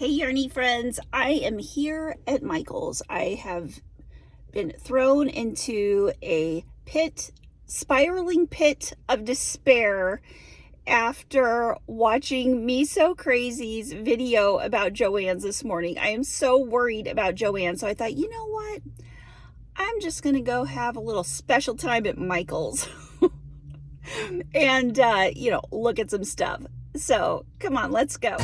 Hey Yarnie friends, I am here at Michael's. I have been thrown into a spiraling pit of despair after watching Me So Crazy's video about Joann's this morning. I am so worried about Joann, so I thought, you know what? I'm just going to go have a little special time at Michael's and, look at some stuff. So come on, let's go.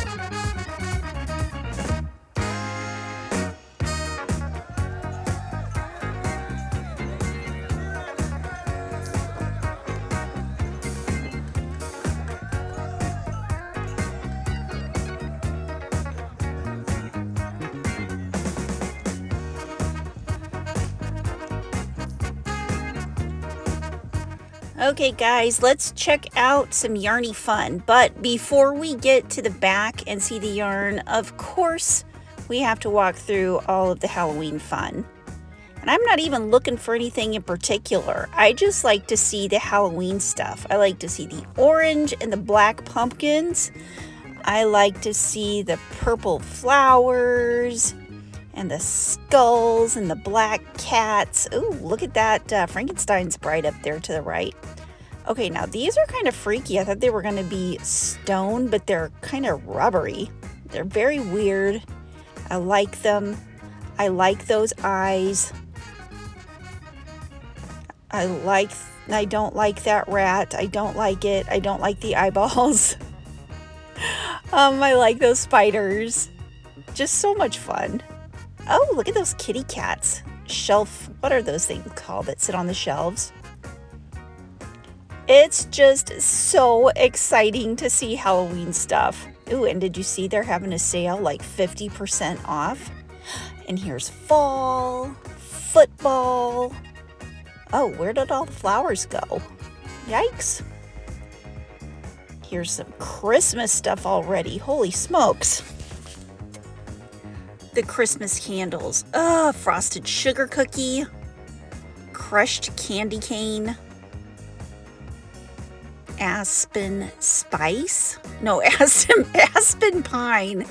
Okay guys, let's check out some Yarny fun. But before we get to the back and see the yarn, of course, we have to walk through all of the Halloween fun. And I'm not even looking for anything in particular. I just like to see the Halloween stuff. I like to see the orange and the black pumpkins. I like to see the purple flowers and the skulls and the black cats. Ooh, look at that Frankenstein's bride up there to the right. Okay, now these are kind of freaky. I thought they were going to be stone, but they're kind of rubbery. They're very weird. I like them. I like those eyes. I don't like that rat. I don't like it. I don't like the eyeballs. I like those spiders. Just so much fun. Oh, look at those kitty cats. What are those things called that sit on the shelves? It's just so exciting to see Halloween stuff. Ooh, and did you see they're having a sale like 50% off? And here's fall, football. Oh, where did all the flowers go? Yikes. Here's some Christmas stuff already. Holy smokes. The Christmas candles. Frosted sugar cookie, crushed candy cane, aspen spice. No, aspen pine.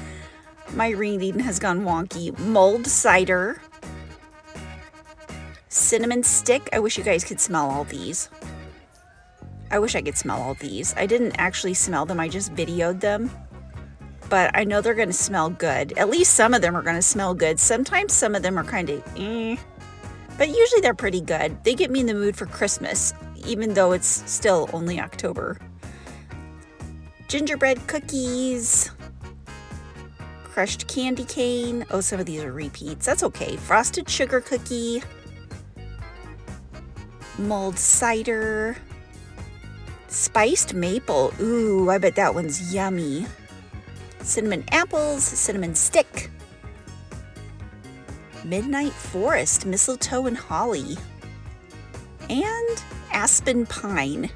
My reading has gone wonky. Mulled cider, cinnamon stick. I wish you guys could smell all these. I wish I could smell all these. I didn't actually smell them. I just videoed them. But I know they're going to smell good. At least some of them are going to smell good. Sometimes some of them are kind of but usually they're pretty good. They get me in the mood for Christmas, even though it's still only October. Gingerbread cookies, crushed candy cane. Oh, some of these are repeats. That's okay. Frosted sugar cookie, mulled cider, spiced maple. Ooh, I bet that one's yummy. Cinnamon apples, cinnamon stick, midnight forest, mistletoe and holly, and aspen pine.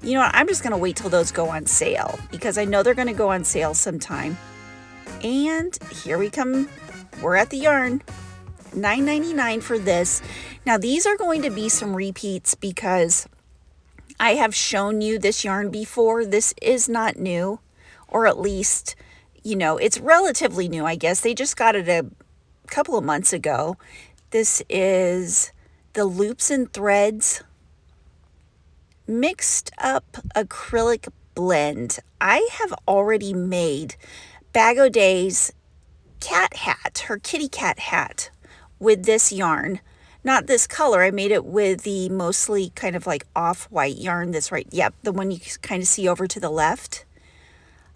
You know what? I'm just going to wait till those go on sale because I know they're going to go on sale sometime. And here we come. We're at the yarn. $9.99 for this. Now, these are going to be some repeats because I have shown you this yarn before. This is not new. Or at least, it's relatively new, I guess. They just got it a couple of months ago. This is the Loops and Threads mixed up acrylic blend. I have already made Bag O' Day's cat hat, her kitty cat hat, with this yarn. Not this color. I made it with the mostly kind of like off-white yarn that's right. Yep, the one you kind of see over to the left.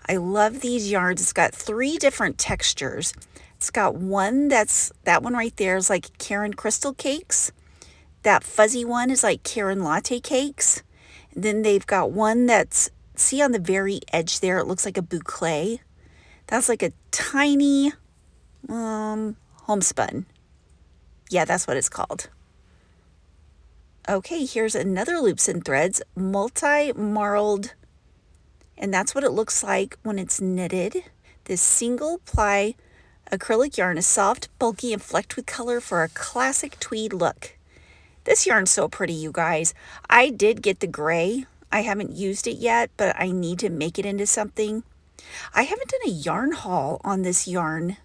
I love these yarns. It's got 3 different textures. It's got one that one right there is like Caron crystal cakes. That fuzzy one is like Caron latte cakes. And then they've got one see on the very edge there, it looks like a boucle. That's like a tiny homespun. Yeah, that's what it's called. Okay, here's another Loops and Threads, multi-marled. And that's what it looks like when it's knitted. This single ply acrylic yarn is soft, bulky, and flecked with color for a classic tweed look. This yarn's so pretty, you guys. I did get the gray. I haven't used it yet, but I need to make it into something. I haven't done a yarn haul on this yarn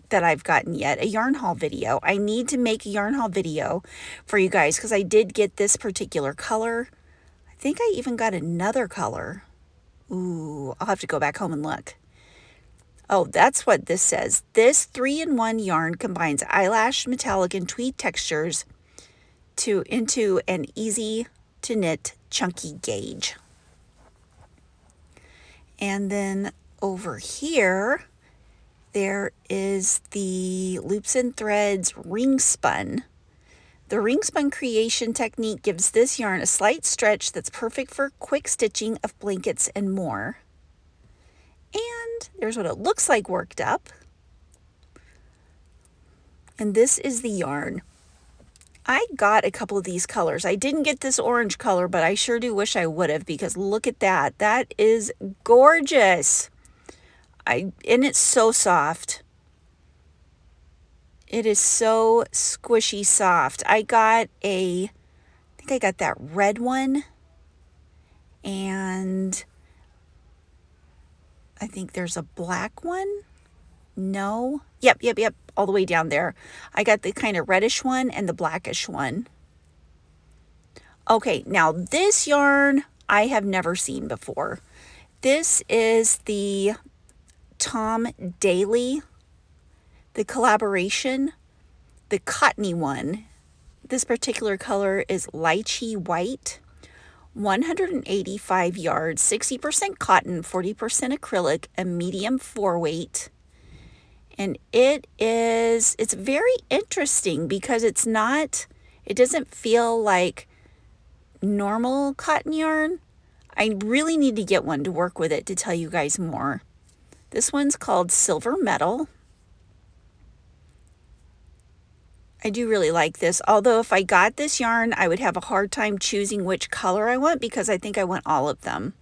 that I've gotten yet, a yarn haul video. I need to make a yarn haul video for you guys because I did get this particular color. I think I even got another color. Ooh, I'll have to go back home and look. Oh, that's what this says. This 3-in-1 yarn combines eyelash, metallic, and tweed textures into an easy to knit chunky gauge. And then over here, there is the Loops and Threads ring spun. The ring spun creation technique gives this yarn a slight stretch that's perfect for quick stitching of blankets and more. And there's what it looks like worked up. And this is the yarn. I got a couple of these colors. I didn't get this orange color, but I sure do wish I would have because look at that. That is gorgeous. And it's so soft. It is so squishy soft. I think I got that red one. And I think there's a black one. No. Yep. All the way down there. I got the kind of reddish one and the blackish one. Okay, now this yarn I have never seen before. This is the Tom Daly, the collaboration, the cottony one. This particular color is lychee white. 185 yards, 60% cotton, 40% acrylic, a medium 4-weight. And it's very interesting because it doesn't feel like normal cotton yarn. I really need to get one to work with it to tell you guys more. This one's called Silver Metal. I do really like this, although if I got this yarn, I would have a hard time choosing which color I want because I think I want all of them.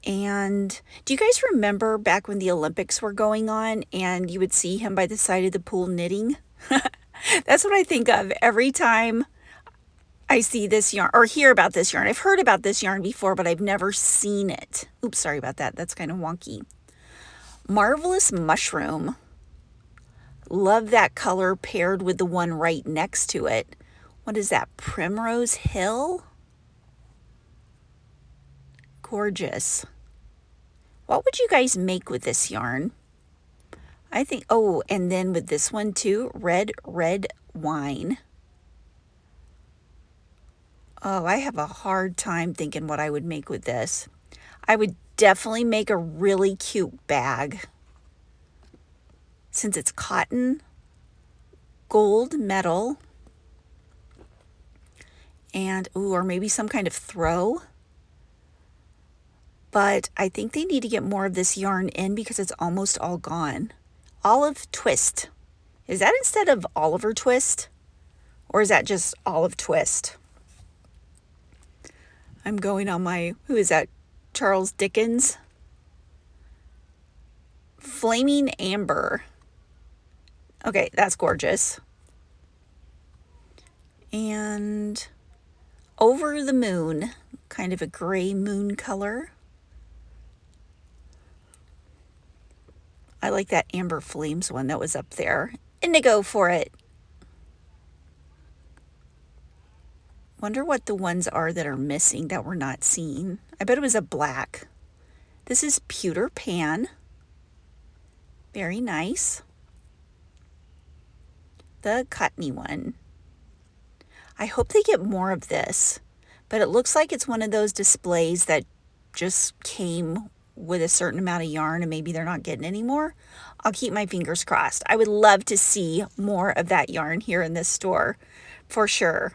And do you guys remember back when the Olympics were going on and you would see him by the side of the pool knitting? That's what I think of every time I see this yarn or hear about this yarn. I've heard about this yarn before, but I've never seen it. Oops, sorry about that. That's kind of wonky. Marvelous Mushroom. Love that color paired with the one right next to it. What is that? Primrose Hill? Gorgeous. What would you guys make with this yarn? I think, oh, and then with this one too, Red Wine. Oh, I have a hard time thinking what I would make with this. I would definitely make a really cute bag. Since it's cotton, gold metal, and, ooh, or maybe some kind of throw. But I think they need to get more of this yarn in because it's almost all gone. Olive Twist. Is that instead of Oliver Twist? Or is that just Olive Twist? I'm going on my, who is that? Charles Dickens? Flaming Amber. Okay, that's gorgeous. And Over the Moon, kind of a gray moon color. I like that Amber Flames one that was up there. Indigo for it. Wonder what the ones are that are missing that we're not seeing. I bet it was a black. This is Pewter Pan. Very nice. The cottony one. I hope they get more of this, but it looks like it's one of those displays that just came with a certain amount of yarn and maybe they're not getting any more. I'll keep my fingers crossed. I would love to see more of that yarn here in this store for sure.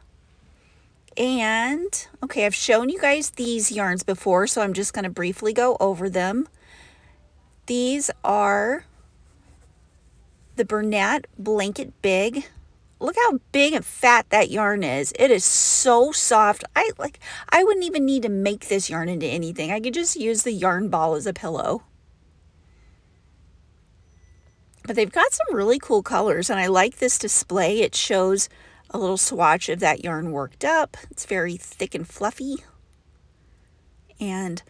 And okay, I've shown you guys these yarns before, so I'm just going to briefly go over them. These are the Bernat Blanket Big. Look how big and fat that yarn is. It is so soft. I wouldn't even need to make this yarn into anything. I could just use the yarn ball as a pillow. But they've got some really cool colors, and I like this display. It shows a little swatch of that yarn worked up. It's very thick and fluffy. And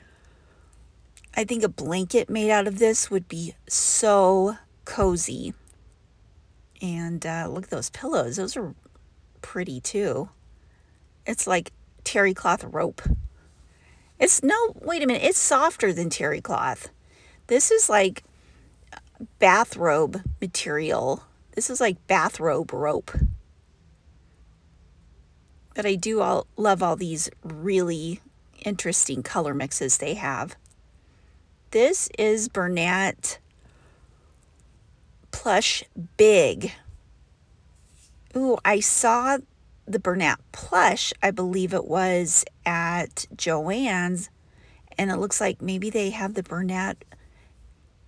I think a blanket made out of this would be so cozy. And look at those pillows. Those are pretty too. It's like terry cloth rope. Wait a minute. It's softer than terry cloth. This is like bathrobe material. This is like bathrobe rope. But I do love all these really interesting color mixes they have. This is Bernat Plush Big. Ooh, I saw the Bernat Plush, I believe it was at Joann's, and it looks like maybe they have the Bernat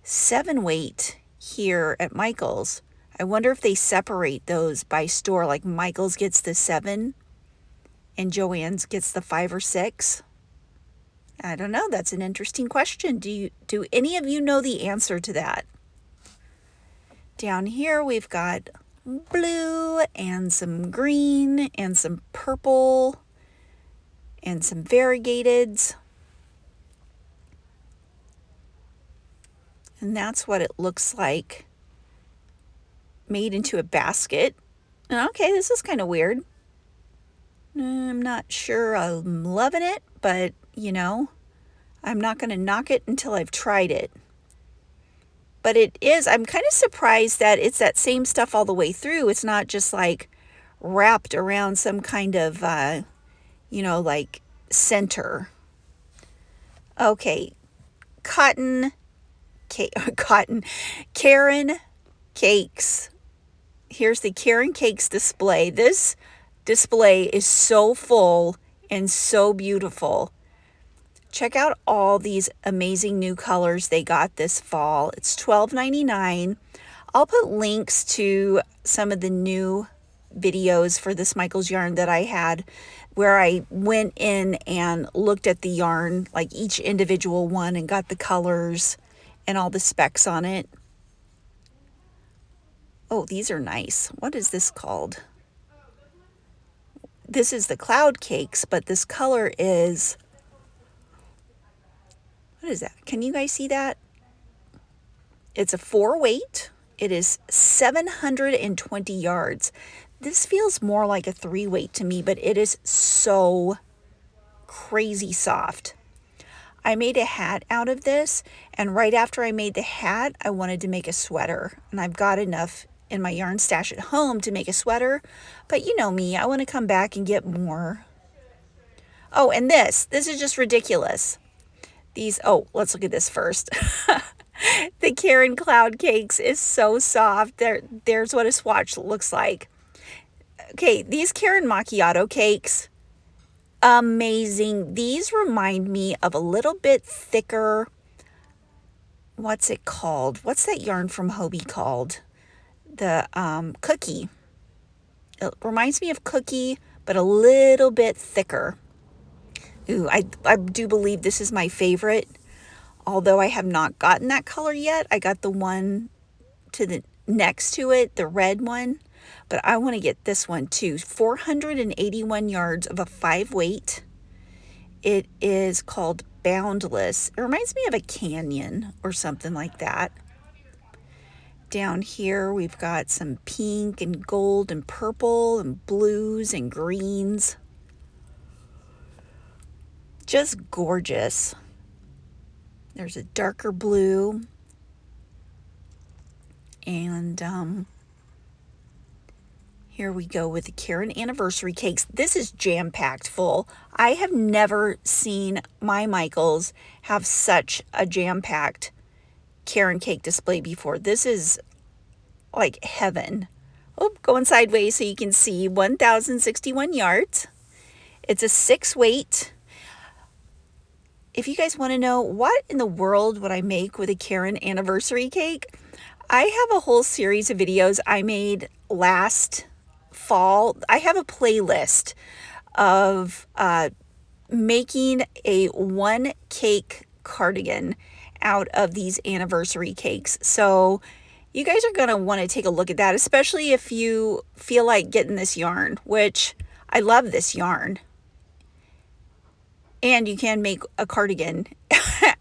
7-weight here at Michael's. I wonder if they separate those by store, like Michael's gets the 7 and Joann's gets the 5 or 6. I don't know. That's an interesting question. Do any of you know the answer to that? Down here we've got blue and some green and some purple and some variegateds. And that's what it looks like made into a basket. Okay, this is kind of weird. I'm not sure I'm loving it, but you know, I'm not going to knock it until I've tried it. But I'm kind of surprised that it's that same stuff all the way through. It's not just like wrapped around some kind of, like center. Okay, Caron cakes. Here's the Caron cakes display. This display is so full and so beautiful. Check out all these amazing new colors they got this fall. It's $12.99. I'll put links to some of the new videos for this Michael's yarn that I had where I went in and looked at the yarn, like each individual one, and got the colors and all the specs on it. Oh, these are nice. What is this called? This is the cloud cakes, but this color is, what is that? Can you guys see that? It's a 4-weight. It is 720 yards. This feels more like a 3-weight to me, but it is so crazy soft. I made a hat out of this, and right after I made the hat, I wanted to make a sweater, and I've got enough in my yarn stash at home to make a sweater, but you know me, I want to come back and get more. Oh, and this is just ridiculous. Let's look at this first. The Caron Cloud Cakes is so soft. There's what a swatch looks like. Okay, these Caron Macchiato cakes, amazing. These remind me of a little bit thicker, what's it called? What's that yarn from Hobie called? The Cookie. It reminds me of Cookie, but a little bit thicker. Ooh, I do believe this is my favorite. Although I have not gotten that color yet. I got the one to the next to it, the red one. But I want to get this one too. 481 yards of a 5-weight. It is called Boundless. It reminds me of a canyon or something like that. Down here we've got some pink and gold and purple and blues and greens. Just gorgeous. There's a darker blue. And here we go with the Caron Anniversary Cakes. This is jam-packed full. I have never seen my Michaels have such a jam-packed Caron cake display before. This is like heaven. Oh, going sideways so you can see 1,061 yards. It's a 6-weight. If you guys want to know what in the world would I make with a Caron Anniversary Cake, I have a whole series of videos I made last fall. I have a playlist of making a 1-cake cardigan out of these anniversary cakes. So you guys are going to want to take a look at that, especially if you feel like getting this yarn, which I love this yarn. And you can make a cardigan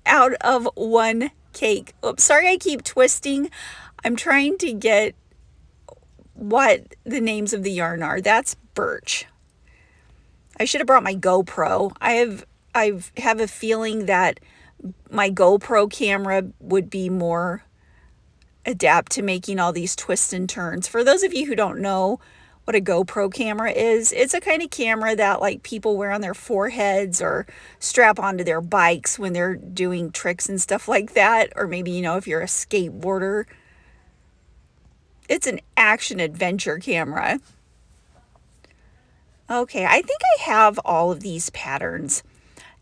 out of one cake. Oops, sorry I keep twisting. I'm trying to get what the names of the yarn are. That's birch. I should have brought my GoPro. I have a feeling that my GoPro camera would be more adept to making all these twists and turns. For those of you who don't know what a GoPro camera is, it's a kind of camera that like people wear on their foreheads or strap onto their bikes when they're doing tricks and stuff like that. Or maybe, you know, if you're a skateboarder. It's an action adventure camera. Okay, I think I have all of these patterns.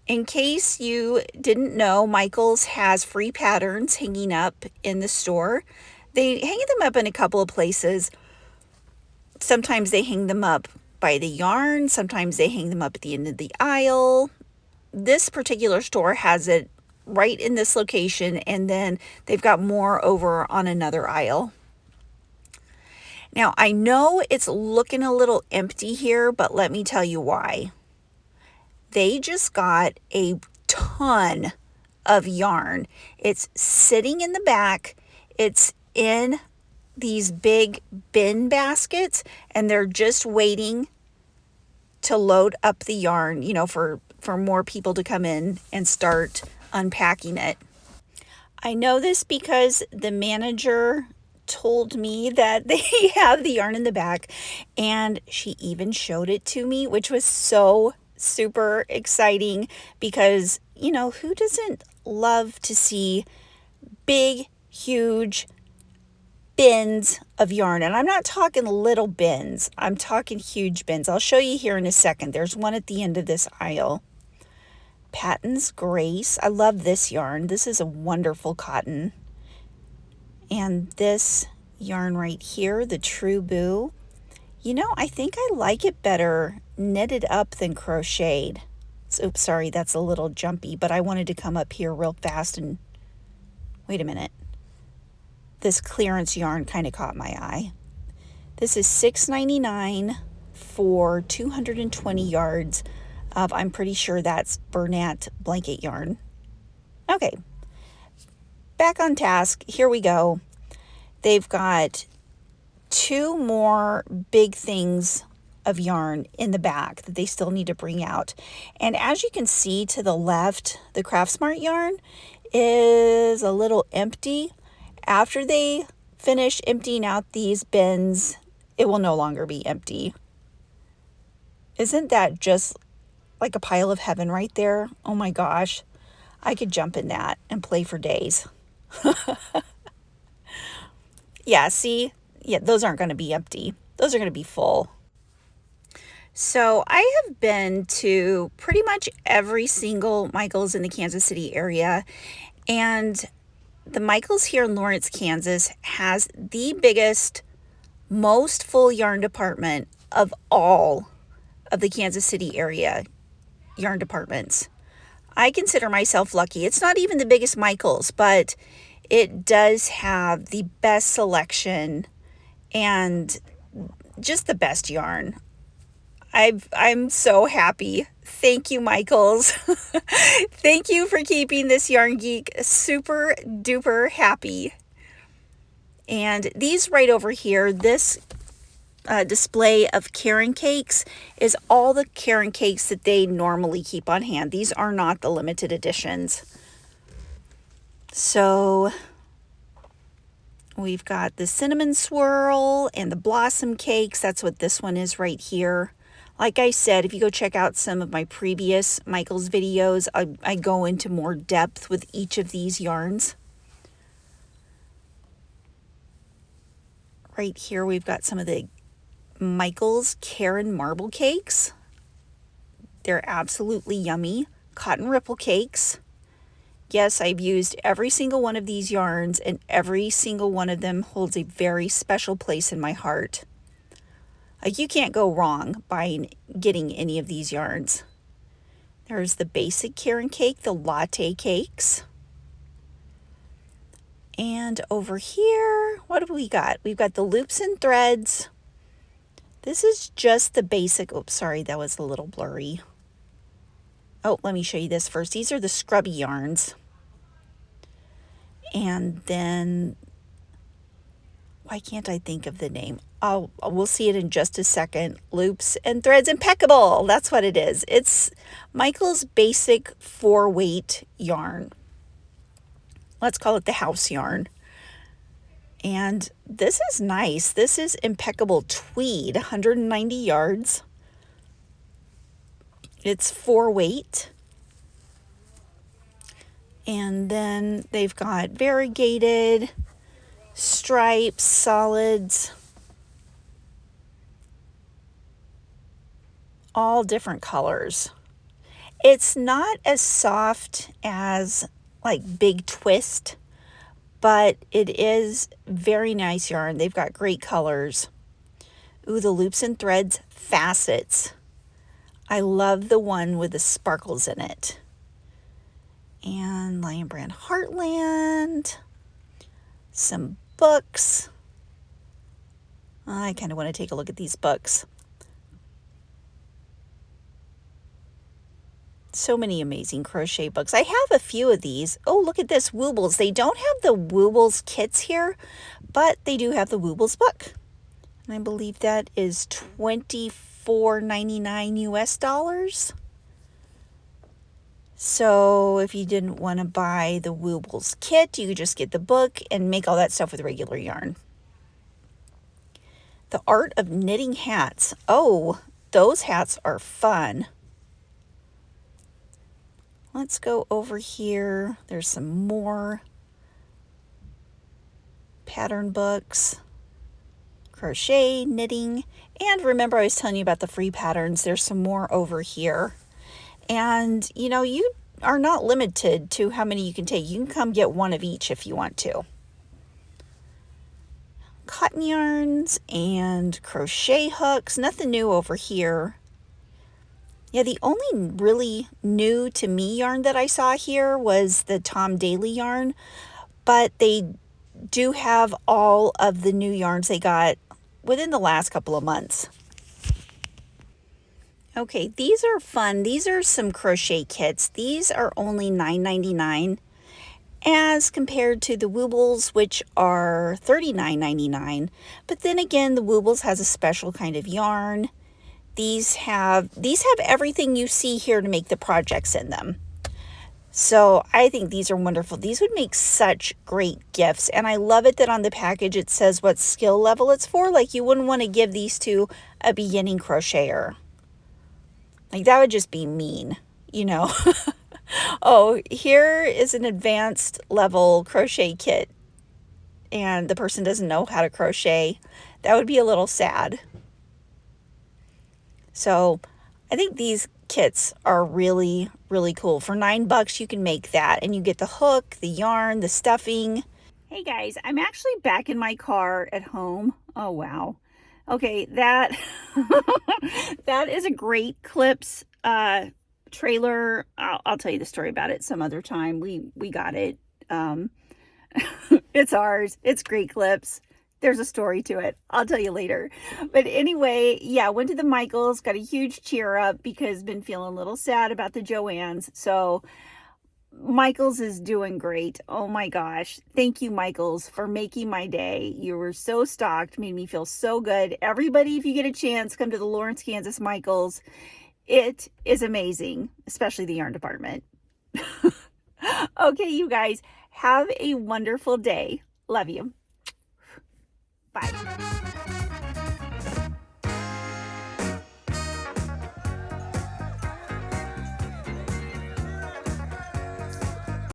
In case you didn't know, Michaels has free patterns hanging up in the store. They hang them up in a couple of places. Sometimes they hang them up by the yarn. Sometimes they hang them up at the end of the aisle. This particular store has it right in this location, and then they've got more over on another aisle. Now, I know it's looking a little empty here, but let me tell you why. They just got a ton of yarn. It's sitting in the back. It's in these big bin baskets, and they're just waiting to load up the yarn, you know, for more people to come in and start unpacking it. I know this because the manager told me that they have the yarn in the back, and she even showed it to me, which was so super exciting because, you know, who doesn't love to see big, huge bins of yarn? And I'm not talking little bins, I'm talking huge bins. I'll show you here in a second. There's one at the end of this aisle. Patton's Grace. I love this yarn. This is a wonderful cotton. And this yarn right here, the True Boo, you know, I think I like it better knitted up than crocheted. Oops, sorry, that's a little jumpy, but I wanted to come up here real fast and wait a minute. This clearance yarn kind of caught my eye. This is $6.99 for 220 yards of, I'm pretty sure that's Bernat blanket yarn. Okay, back on task. Here we go. They've got two more big things of yarn in the back that they still need to bring out. And as you can see to the left, the Craft Smart yarn is a little empty. After they finish emptying out these bins, it will no longer be empty. Isn't that just like a pile of heaven right there? Oh my gosh, I could jump in that and play for days. Yeah, see? Yeah, those aren't going to be empty. Those are going to be full. So I have been to pretty much every single Michaels in the Kansas City area, and the Michaels here in Lawrence, Kansas has the biggest, most full yarn department of all of the Kansas City area yarn departments. I consider myself lucky. It's not even the biggest Michaels, but it does have the best selection and just the best yarn. I'm so happy. Thank you, Michaels. Thank you for keeping this Yarn Geek super duper happy. And these right over here, this display of Caron cakes is all the Caron cakes that they normally keep on hand. These are not the limited editions. So we've got the cinnamon swirl and the blossom cakes. That's what this one is right here. Like I said, if you go check out some of my previous Michaels videos, I go into more depth with each of these yarns. Right here we've got some of the Michaels Caron marble cakes. They're absolutely yummy. Cotton ripple cakes. Yes, I've used every single one of these yarns, and every single one of them holds a very special place in my heart. Like, you can't go wrong by getting any of these yarns. There's the basic Caron cake, the latte cakes. And over here, what have we got? We've got the loops and threads. This is just the basic. Oops, sorry, that was a little blurry. Oh, let me show you this first. These are the scrubby yarns. And then, why can't I think of the name? We'll see it in just a second. Loops and Threads Impeccable. That's what it is. It's Michael's basic 4-weight yarn. Let's call it the house yarn. And this is nice. This is Impeccable Tweed, 190 yards. It's 4-weight. And then they've got variegated, stripes, solids, all different colors. It's not as soft as like Big Twist, but it is very nice yarn. They've got great colors. Ooh, the loops and threads facets. I love the one with the sparkles in it. And Lion Brand Heartland. Some books. I kind of want to take a look at these books. So many amazing crochet books. I have a few of these. Oh, look at this, Woobles. They don't have the Woobles kits here, but they do have the Woobles book. And I believe that is $24.99 US dollars. So if you didn't want to buy the Woobles kit, you could just get the book and make all that stuff with regular yarn. The Art of Knitting Hats. Oh, those hats are fun. Let's go over here. There's some more pattern books, crochet, knitting, and remember I was telling you about the free patterns. There's some more over here. And, you know, you are not limited to how many you can take. You can come get one of each if you want to. Cotton yarns and crochet hooks. Nothing new over here. Yeah, the only really new to me yarn that I saw here was the Tom Daly yarn. But they do have all of the new yarns they got within the last couple of months. Okay, these are fun. These are some crochet kits. These are only $9.99 as compared to the Woobles, which are $39.99. But then again, the Woobles has a special kind of yarn. These have everything you see here to make the projects in them. So I think these are wonderful. These would make such great gifts. And I love it that on the package it says what skill level it's for. Like you wouldn't want to give these to a beginning crocheter. Like that would just be mean, you know. Oh, here is an advanced level crochet kit and the person doesn't know how to crochet. That would be a little sad. So I think these kits are really, really cool. For $9 you can make that and you get the hook, the yarn, the stuffing. Hey guys, I'm actually back in my car at home. Oh wow. Okay, that that is a great Clips trailer. I'll tell you the story about it some other time. We got it. It's ours. It's great Clips. There's a story to it. I'll tell you later. But anyway, yeah, went to the Michaels, got a huge cheer up because been feeling a little sad about the Joann's. So Michaels is doing great. Oh my gosh. Thank you, Michaels, for making my day. You were so stocked, made me feel so good. Everybody, if you get a chance, come to the Lawrence, Kansas Michaels. It is amazing, especially the yarn department. Okay, you guys, have a wonderful day. Love you.